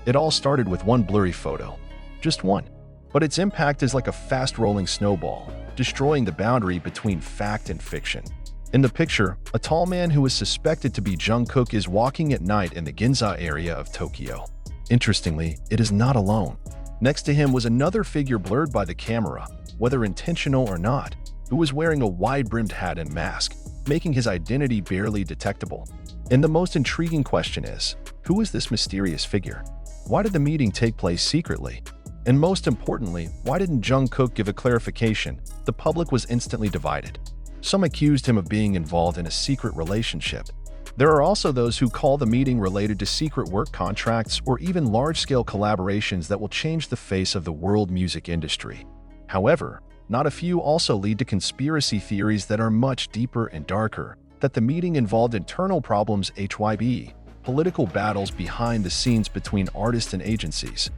It all started with one blurry photo. Just one. But its impact is like a fast-rolling snowball, destroying the boundary between fact and fiction. In the picture, a tall man who is suspected to be Jungkook is walking at night in the Ginza area of Tokyo. Interestingly, it is not alone. Next to him was another figure blurred by the camera, whether intentional or not, who was wearing a wide-brimmed hat and mask, making his identity barely detectable. And the most intriguing question is, who is this mysterious figure? Why did the meeting take place secretly? And most importantly, why didn't Jungkook give a clarification? The public was instantly divided. Some accused him of being involved in a secret relationship. There are also those who call the meeting related to secret work contracts or even large-scale collaborations that will change the face of the world music industry. However, not a few also lead to conspiracy theories that are much deeper and darker, that the meeting involved internal problems, political battles behind the scenes between artists and agencies,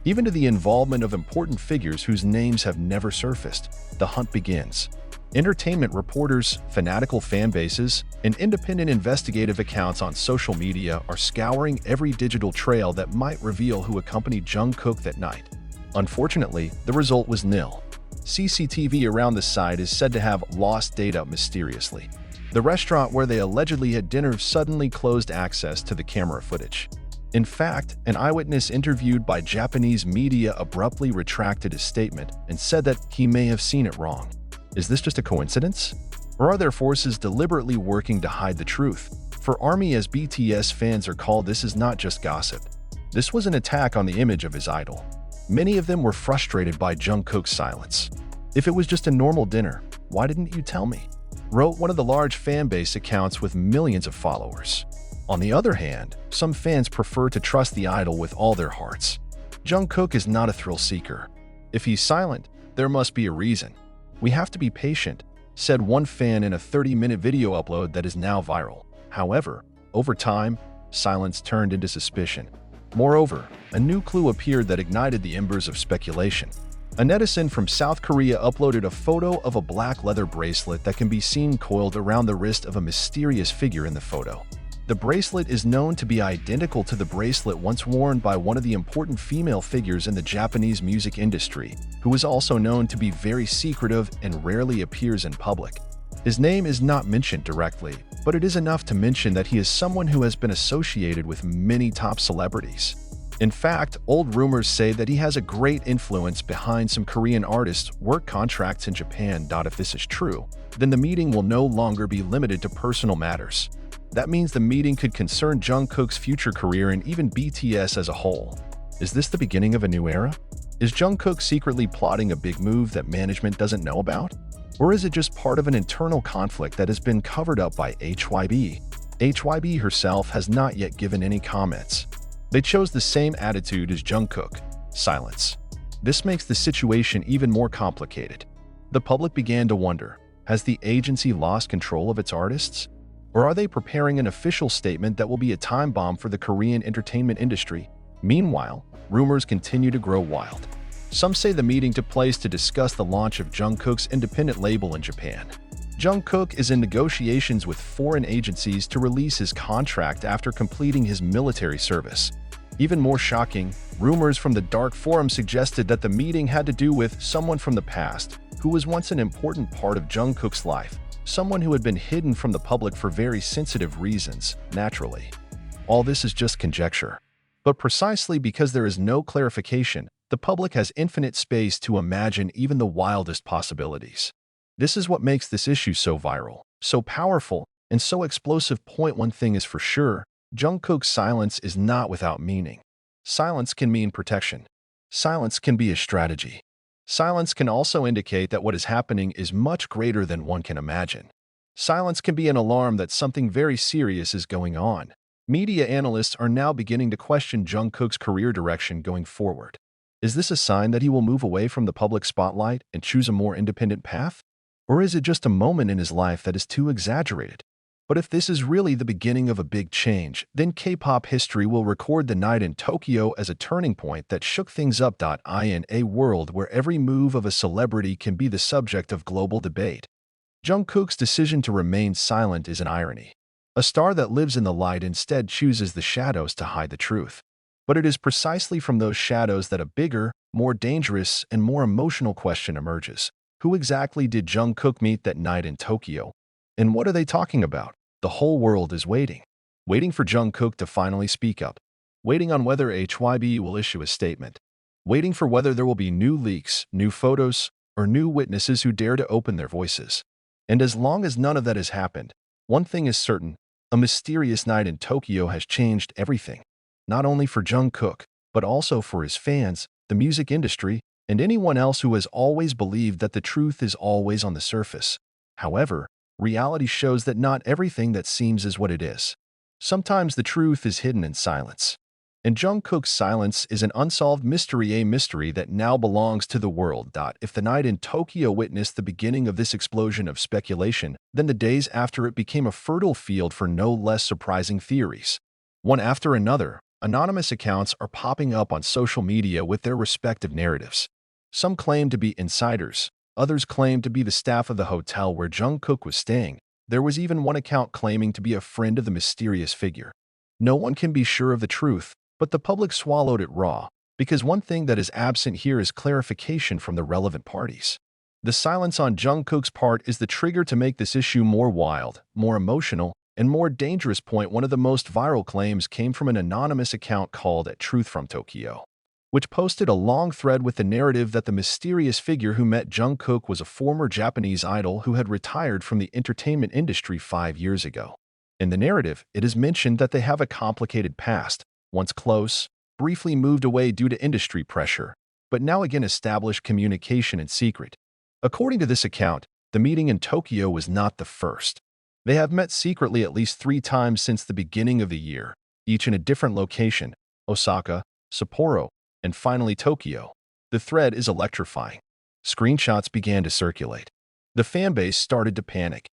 even to the involvement of important figures whose names have never surfaced. The hunt begins. Entertainment reporters, fanatical fan bases, and independent investigative accounts on social media are scouring every digital trail that might reveal who accompanied Jungkook that night. Unfortunately, the result was nil. CCTV around the site is said to have lost data mysteriously. The restaurant where they allegedly had dinner suddenly closed access to the camera footage. In fact, an eyewitness interviewed by Japanese media abruptly retracted his statement and said that he may have seen it wrong. Is this just a coincidence? Or are there forces deliberately working to hide the truth? For ARMY, as BTS fans are called, this is not just gossip. This was an attack on the image of his idol. Many of them were frustrated by Jungkook's silence. If it was just a normal dinner, why didn't you tell me? Wrote one of the large fanbase accounts with millions of followers. On the other hand, some fans prefer to trust the idol with all their hearts. Jungkook is not a thrill seeker. If he's silent, there must be a reason. We have to be patient, said one fan in a 30-minute video upload that is now viral. However, over time, silence turned into suspicion. Moreover, a new clue appeared that ignited the embers of speculation. A netizen from South Korea uploaded a photo of a black leather bracelet that can be seen coiled around the wrist of a mysterious figure in the photo. The bracelet is known to be identical to the bracelet once worn by one of the important female figures in the Japanese music industry, who is also known to be very secretive and rarely appears in public. His name is not mentioned directly, but it is enough to mention that he is someone who has been associated with many top celebrities. In fact, old rumors say that he has a great influence behind some Korean artists' work contracts in Japan. If this is true, then the meeting will no longer be limited to personal matters. That means the meeting could concern Jungkook's future career and even BTS as a whole. Is this the beginning of a new era? Is Jungkook secretly plotting a big move that management doesn't know about? Or is it just part of an internal conflict that has been covered up by HYB? HYB herself has not yet given any comments. They chose the same attitude as Jungkook: silence. This makes the situation even more complicated. The public began to wonder, has the agency lost control of its artists? Or are they preparing an official statement that will be a time bomb for the Korean entertainment industry? Meanwhile, rumors continue to grow wild. Some say the meeting took place to discuss the launch of Jungkook's independent label in Japan. Jungkook is in negotiations with foreign agencies to release his contract after completing his military service. Even more shocking, rumors from the dark forum suggested that the meeting had to do with someone from the past who was once an important part of Jungkook's life, someone who had been hidden from the public for very sensitive reasons, naturally. All this is just conjecture. But precisely because there is no clarification, the public has infinite space to imagine even the wildest possibilities. This is what makes this issue so viral, so powerful, and so explosive. Point one thing is for sure, Jungkook's silence is not without meaning. Silence can mean protection. Silence can be a strategy. Silence can also indicate that what is happening is much greater than one can imagine. Silence can be an alarm that something very serious is going on. Media analysts are now beginning to question Jungkook's career direction going forward. Is this a sign that he will move away from the public spotlight and choose a more independent path? Or is it just a moment in his life that is too exaggerated? But if this is really the beginning of a big change, then K-pop history will record the night in Tokyo as a turning point that shook things up. In a world where every move of a celebrity can be the subject of global debate, Jungkook's decision to remain silent is an irony. A star that lives in the light instead chooses the shadows to hide the truth. But it is precisely from those shadows that a bigger, more dangerous, and more emotional question emerges. Who exactly did Jungkook meet that night in Tokyo? And what are they talking about? The whole world is waiting. Waiting for Jungkook to finally speak up. Waiting on whether HYB will issue a statement. Waiting for whether there will be new leaks, new photos, or new witnesses who dare to open their voices. And as long as none of that has happened, one thing is certain: a mysterious night in Tokyo has changed everything. Not only for Jungkook, but also for his fans, the music industry, and anyone else who has always believed that the truth is always on the surface. However, reality shows that not everything that seems is what it is. Sometimes the truth is hidden in silence. And Jungkook's silence is an unsolved mystery, a mystery that now belongs to the world. If the night in Tokyo witnessed the beginning of this explosion of speculation, then the days after it became a fertile field for no less surprising theories. One after another, anonymous accounts are popping up on social media with their respective narratives. Some claim to be insiders, others claim to be the staff of the hotel where Jungkook was staying. There was even one account claiming to be a friend of the mysterious figure. No one can be sure of the truth, but the public swallowed it raw, because one thing that is absent here is clarification from the relevant parties. The silence on Jungkook's part is the trigger to make this issue more wild, more emotional, and more dangerous. One of the most viral claims came from an anonymous account called @ Truth from Tokyo, which posted a long thread with the narrative that the mysterious figure who met Jungkook was a former Japanese idol who had retired from the entertainment industry 5 years ago. In the narrative, it is mentioned that they have a complicated past, once close, briefly moved away due to industry pressure, but now again established communication in secret. According to this account, the meeting in Tokyo was not the first. They have met secretly at least 3 times since the beginning of the year, each in a different location: Osaka, Sapporo, and finally Tokyo. The thread is electrifying. Screenshots began to circulate. The fanbase started to panic.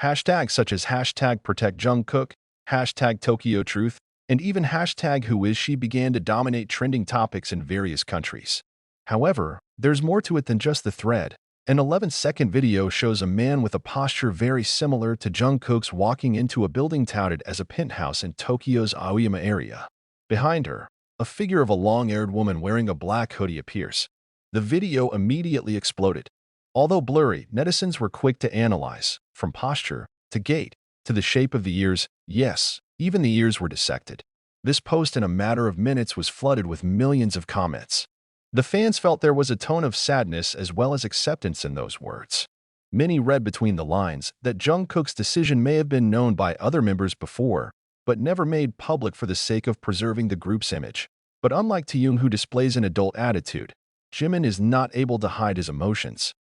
Hashtags such as hashtag protect Jungkook, hashtag Tokyo Truth, and even hashtag who is she began to dominate trending topics in various countries. However, there's more to it than just the thread. An 11-second video shows a man with a posture very similar to Jungkook's walking into a building touted as a penthouse in Tokyo's Aoyama area. Behind her, a figure of a long-haired woman wearing a black hoodie appears. The video immediately exploded. Although blurry, netizens were quick to analyze, from posture, to gait, to the shape of the ears. Yes, even the ears were dissected. This post in a matter of minutes was flooded with millions of comments. The fans felt there was a tone of sadness as well as acceptance in those words. Many read between the lines that Jungkook's decision may have been known by other members before, but never made public for the sake of preserving the group's image. But unlike Taeyong, who displays an adult attitude, Jimin is not able to hide his emotions.